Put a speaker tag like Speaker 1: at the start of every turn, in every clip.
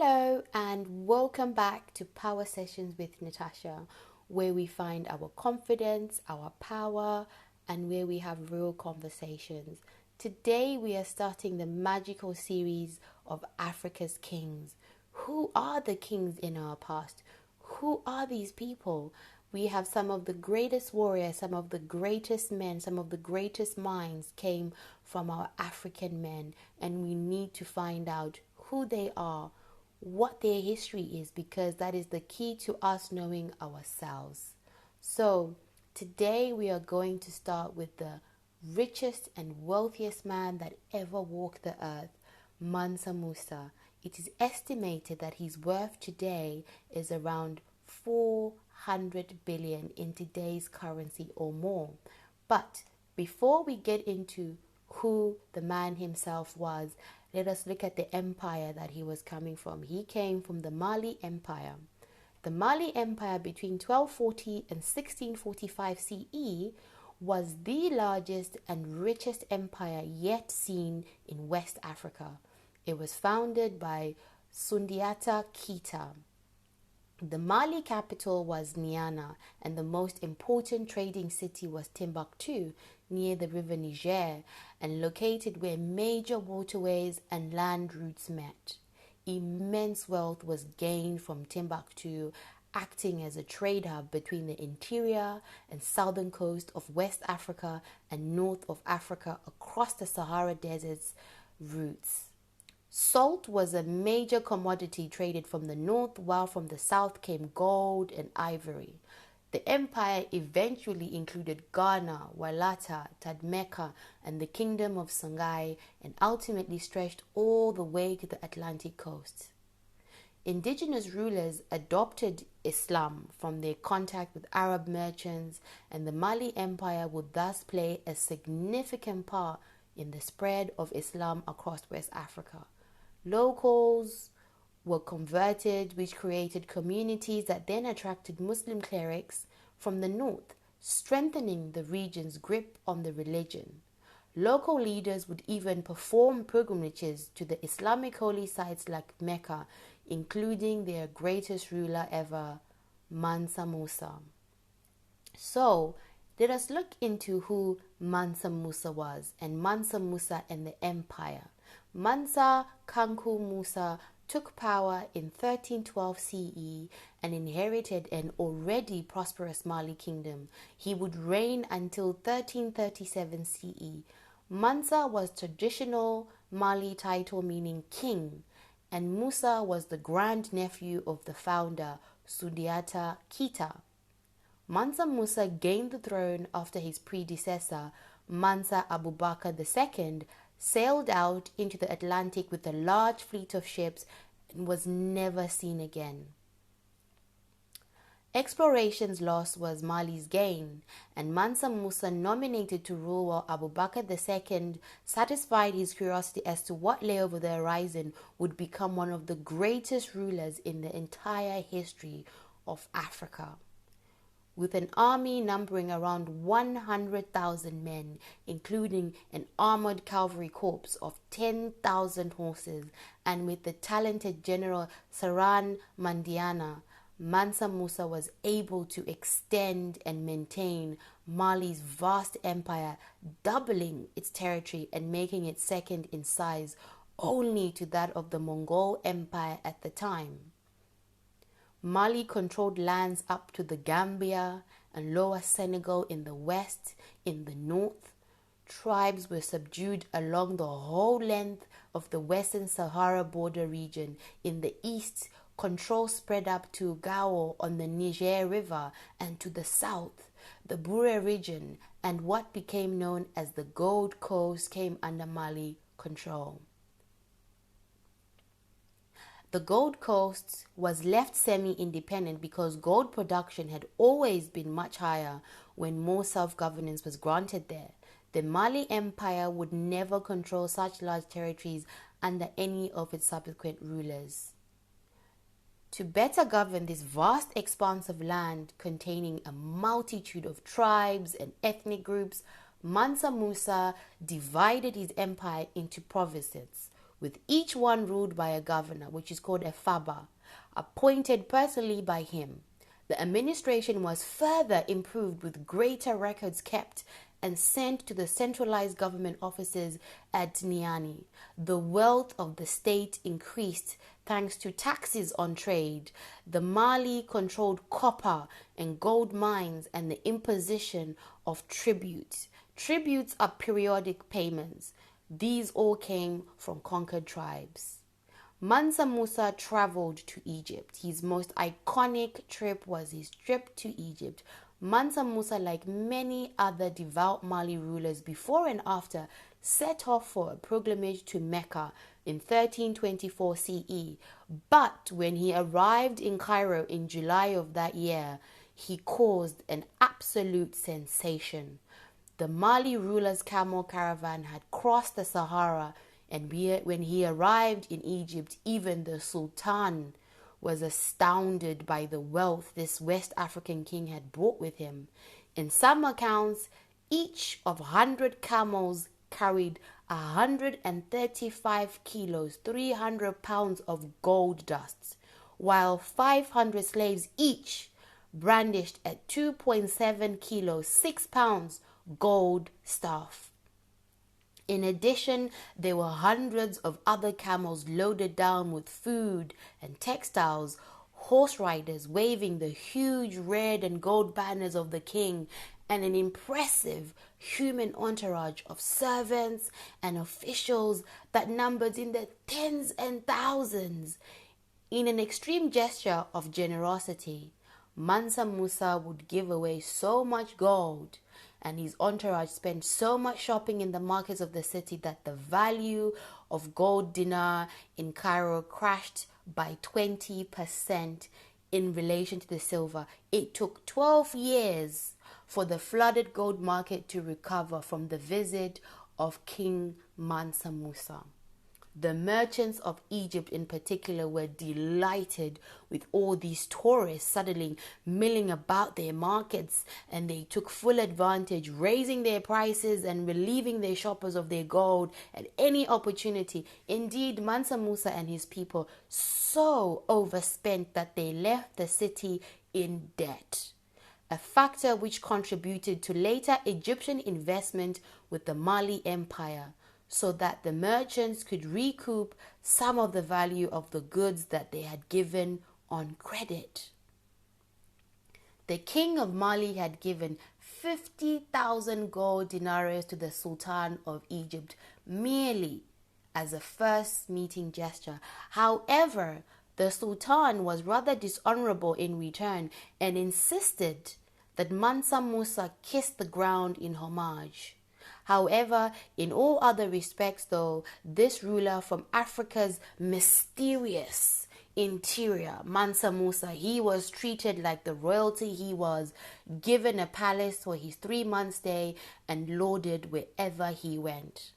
Speaker 1: Hello and welcome back to Power Sessions with Natasha, where we find our confidence, our power, and where we have real conversations. Today we are starting the magical series of Africa's kings. Who are the kings in our past? Who are these people? We have some of the greatest warriors, some of the greatest men, some of the greatest minds came from our African men, and we need to find out who they are, what their history is, because that is the key to us knowing ourselves. So, today we are going to start with the richest and wealthiest man that ever walked the earth, Mansa Musa. It is estimated that his worth today is around 400 billion in today's currency or more. But before we get into who the man himself was, let us look at the empire that he was coming from. He came from the Mali Empire. The Mali Empire between 1240 and 1645 CE was the largest and richest empire yet seen in West Africa. It was founded by Sundiata Keita. The Mali capital was Niana, and the most important trading city was Timbuktu, near the river Niger, and located where major waterways and land routes met. Immense wealth was gained from Timbuktu, acting as a trade hub between the interior and southern coast of West Africa and North of Africa across the Sahara Desert's routes. Salt was a major commodity traded from the north, while from the south came gold and ivory. The empire eventually included Ghana, Walata, Tadmeka, and the kingdom of Songhai, and ultimately stretched all the way to the Atlantic coast. Indigenous rulers adopted Islam from their contact with Arab merchants, and the Mali Empire would thus play a significant part in the spread of Islam across West Africa. Locals were converted, which created communities that then attracted Muslim clerics from the north, strengthening the region's grip on the religion. Local leaders would even perform pilgrimages to the Islamic holy sites like Mecca, including their greatest ruler ever, Mansa Musa. So, let us look into who Mansa Musa was and Mansa Musa and the empire. Mansa Kanku Musa took power in 1312 CE and inherited an already prosperous Mali kingdom. He would reign until 1337 CE. Mansa was traditional Mali title meaning king, and Musa was the grandnephew of the founder, Sundiata Keita. Mansa Musa gained the throne after his predecessor, Mansa Abubakar II, sailed out into the Atlantic with a large fleet of ships and was never seen again. Exploration's loss was Mali's gain, and Mansa Musa, nominated to rule while Abubakar II satisfied his curiosity as to what lay over the horizon, would become one of the greatest rulers in the entire history of Africa. With an army numbering around 100,000 men, including an armored cavalry corps of 10,000 horses, and with the talented general Saran Mandiana, Mansa Musa was able to extend and maintain Mali's vast empire, doubling its territory and making it second in size only to that of the Mongol Empire at the time. Mali controlled lands up to the Gambia and Lower Senegal in the west. In the north, tribes were subdued along the whole length of the Western Sahara border region. In the east, control spread up to Gao on the Niger River, and to the south, the Bure region and what became known as the Gold Coast came under Mali control. The Gold Coast was left semi-independent because gold production had always been much higher when more self-governance was granted there. The Mali Empire would never control such large territories under any of its subsequent rulers. To better govern this vast expanse of land containing a multitude of tribes and ethnic groups, Mansa Musa divided his empire into provinces, with each one ruled by a governor, which is called a faba, appointed personally by him. The administration was further improved with greater records kept and sent to the centralized government offices at Niani. The wealth of the state increased thanks to taxes on trade. The Mali controlled copper and gold mines and the imposition of tributes. Tributes are periodic payments. These all came from conquered tribes. Mansa Musa traveled to Egypt. His most iconic trip was his trip to Egypt. Mansa Musa, like many other devout Mali rulers before and after, set off for a pilgrimage to Mecca in 1324 CE. But when he arrived in Cairo in July of that year, he caused an absolute sensation. The Mali ruler's camel caravan had crossed the Sahara, and when he arrived in Egypt, even the Sultan was astounded by the wealth this West African king had brought with him. In some accounts, each of 100 camels carried 135 kilos, 300 pounds of gold dust, while 500 slaves each brandished at 2.7 kilos, 6 pounds gold staff. In addition, there were hundreds of other camels loaded down with food and textiles, horse riders waving the huge red and gold banners of the king, and an impressive human entourage of servants and officials that numbered in the tens and thousands. In an extreme gesture of generosity, Mansa Musa would give away so much gold, and his entourage spent so much shopping in the markets of the city that the value of gold dinar in Cairo crashed by 20% in relation to the silver. It took 12 years for the flooded gold market to recover from the visit of King Mansa Musa. The merchants of Egypt in particular were delighted with all these tourists suddenly milling about their markets, and they took full advantage, raising their prices and relieving their shoppers of their gold at any opportunity. Indeed, Mansa Musa and his people so overspent that they left the city in debt, a factor which contributed to later Egyptian investment with the Mali Empire, so that the merchants could recoup some of the value of the goods that they had given on credit. The king of Mali had given 50,000 gold dinars to the Sultan of Egypt merely as a first meeting gesture. However, the Sultan was rather dishonorable in return and insisted that Mansa Musa kiss the ground in homage. However, in all other respects though, this ruler from Africa's mysterious interior, Mansa Musa, he was treated like the royalty he was, given a palace for his 3-month stay and lauded wherever he went.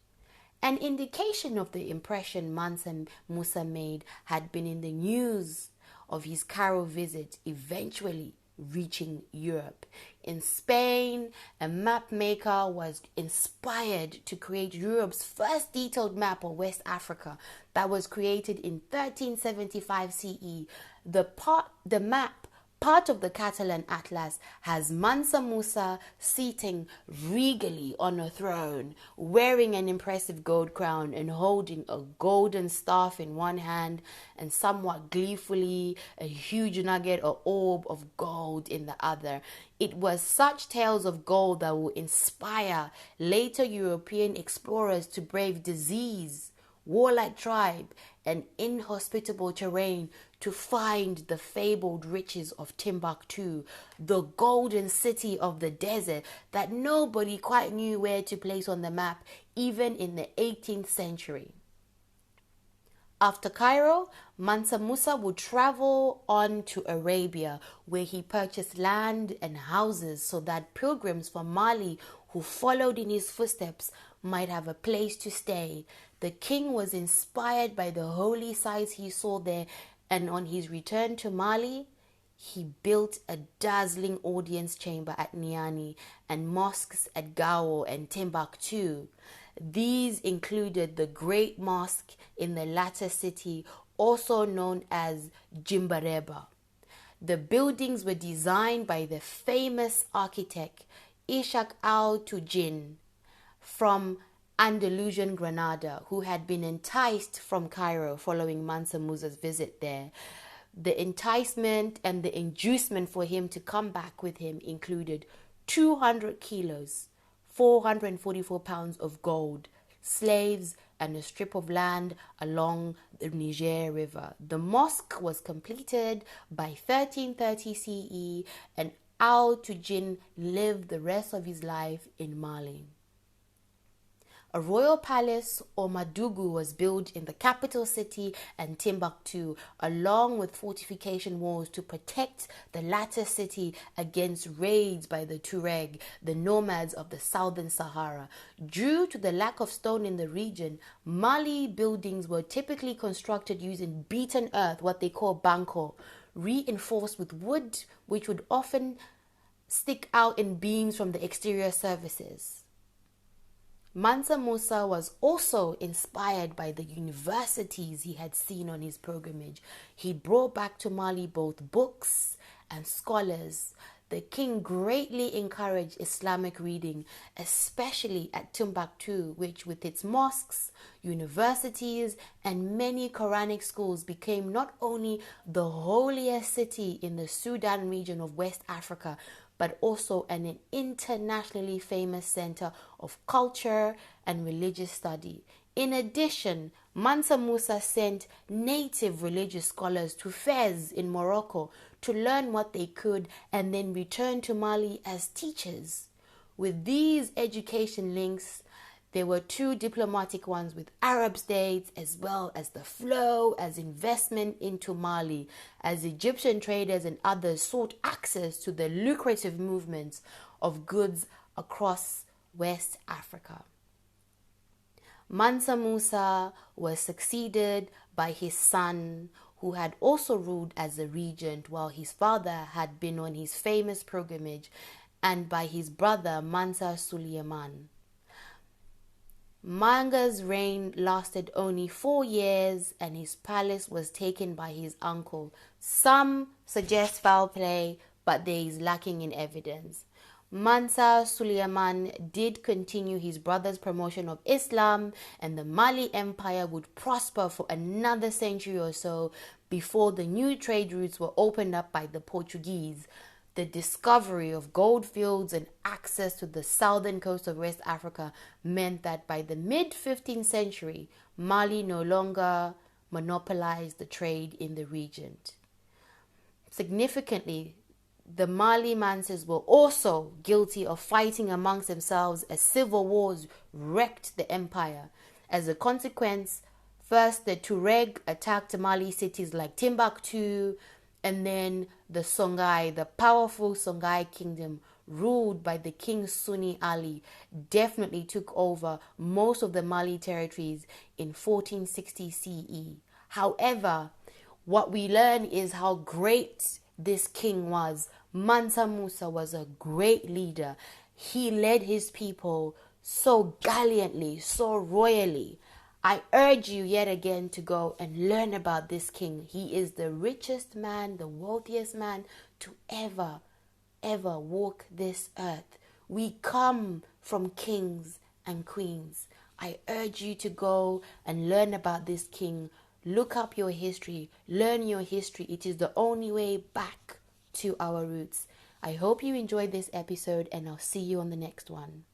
Speaker 1: An indication of the impression Mansa Musa made had been in the news of his Cairo visit eventually reaching Europe. In Spain, a map maker was inspired to create Europe's first detailed map of West Africa that was created in 1375 CE. The map, part of the Catalan Atlas, has Mansa Musa sitting regally on a throne, wearing an impressive gold crown and holding a golden staff in one hand and somewhat gleefully a huge nugget or orb of gold in the other. It was such tales of gold that will inspire later European explorers to brave disease, warlike tribe, and inhospitable terrain to find the fabled riches of Timbuktu, the golden city of the desert that nobody quite knew where to place on the map, even in the 18th century. After Cairo, Mansa Musa would travel on to Arabia, where he purchased land and houses so that pilgrims from Mali who followed in his footsteps might have a place to stay. The king was inspired by the holy sights he saw there, and on his return to Mali, he built a dazzling audience chamber at Niani and mosques at Gao and Timbuktu. These included the Great Mosque in the latter city, also known as Jimbareba. The buildings were designed by the famous architect Ishaq al-Tujin from Andalusian Granada, who had been enticed from Cairo following Mansa Musa's visit there. The enticement and the inducement for him to come back with him included 200 kilos, 444 pounds of gold, slaves, and a strip of land along the Niger River. The mosque was completed by 1330 CE, and Al-Tujin lived the rest of his life in Mali. A royal palace or Madugu was built in the capital city and Timbuktu, along with fortification walls to protect the latter city against raids by the Tuareg, the nomads of the southern Sahara. Due to the lack of stone in the region, Mali buildings were typically constructed using beaten earth, what they call banko, reinforced with wood, which would often stick out in beams from the exterior surfaces. Mansa Musa was also inspired by the universities he had seen on his pilgrimage. He brought back to Mali both books and scholars. The king greatly encouraged Islamic reading, especially at Timbuktu, which with its mosques, universities, and many Quranic schools became not only the holiest city in the Sudan region of West Africa, but also an internationally famous center of culture and religious study. In addition, Mansa Musa sent native religious scholars to Fez in Morocco to learn what they could and then return to Mali as teachers. With these education links, there were two diplomatic ones with Arab states, as well as the flow as investment into Mali, as Egyptian traders and others sought access to the lucrative movements of goods across West Africa. Mansa Musa was succeeded by his son, who had also ruled as a regent while his father had been on his famous pilgrimage, and by his brother Mansa Suleiman. Manga's reign lasted only 4 years and his palace was taken by his uncle. Some suggest foul play, but there is lacking in evidence. Mansa Suleiman did continue his brother's promotion of Islam, and the Mali Empire would prosper for another century or so before the new trade routes were opened up by the Portuguese. The discovery of gold fields and access to the southern coast of West Africa meant that by the mid-15th century, Mali no longer monopolized the trade in the region. Significantly, the Mali Mansas were also guilty of fighting amongst themselves as civil wars wrecked the empire. As a consequence, first the Tuareg attacked Mali cities like Timbuktu, and then the Songhai, the powerful Songhai kingdom, ruled by the King Sunni Ali, definitely took over most of the Mali territories in 1460 CE. However, what we learn is how great this king was. Mansa Musa was a great leader. He led his people so gallantly, so royally. I urge you yet again to go and learn about this king. He is the richest man, the wealthiest man to ever walk this earth. We come from kings and queens. I urge you to go and learn about this king. Look up your history. Learn your history. It is the only way back to our roots. I hope you enjoyed this episode, and I'll see you on the next one.